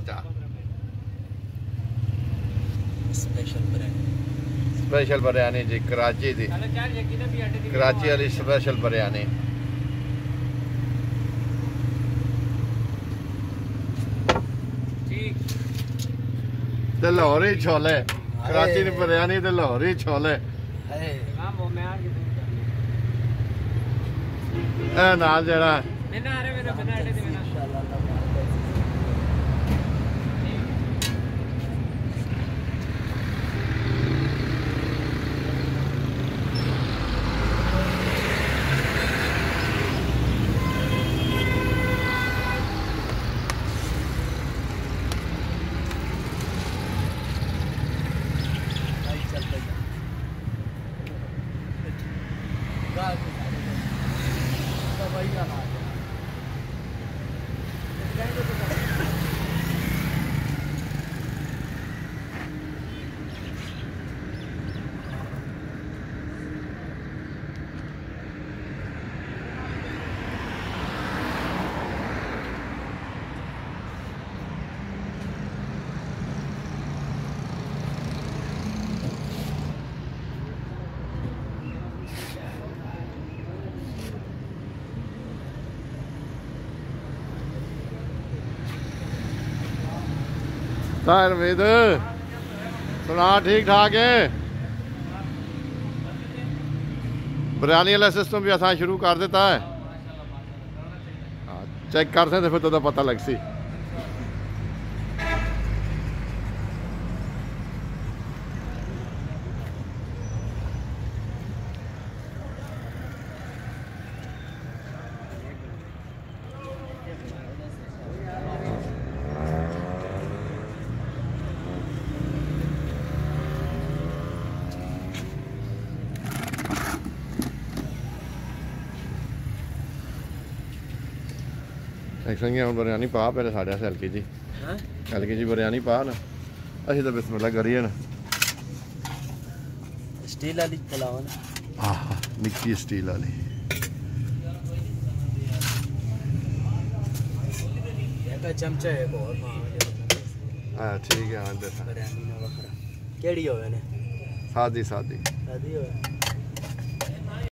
चाचा स्पेशल बिरयानी जी कराची दी कराची वाली स्पेशल बिरयानी ते लाहौरी छोले कराची दी बिरयानी ते लाहौरी छोले नाल जरा तारवेद सुना ठीक ठाक है बिरयानी वाला सिस्टम भी असा शुरू कर देता है चेक करते तो फिर तो पता लग सी हम बिरयानी पा पहले साढ़े हल्की जी बिरयानी पा ना असी तो बिस्मिल्लाह करिए ना स्टील वाली चलाओ ना हाँ निक्की स्टील वाली चमचा है हाँ ठीक है हाँ बिरयानी ना वखरा केड़ी होवे ने सादी सादी होवे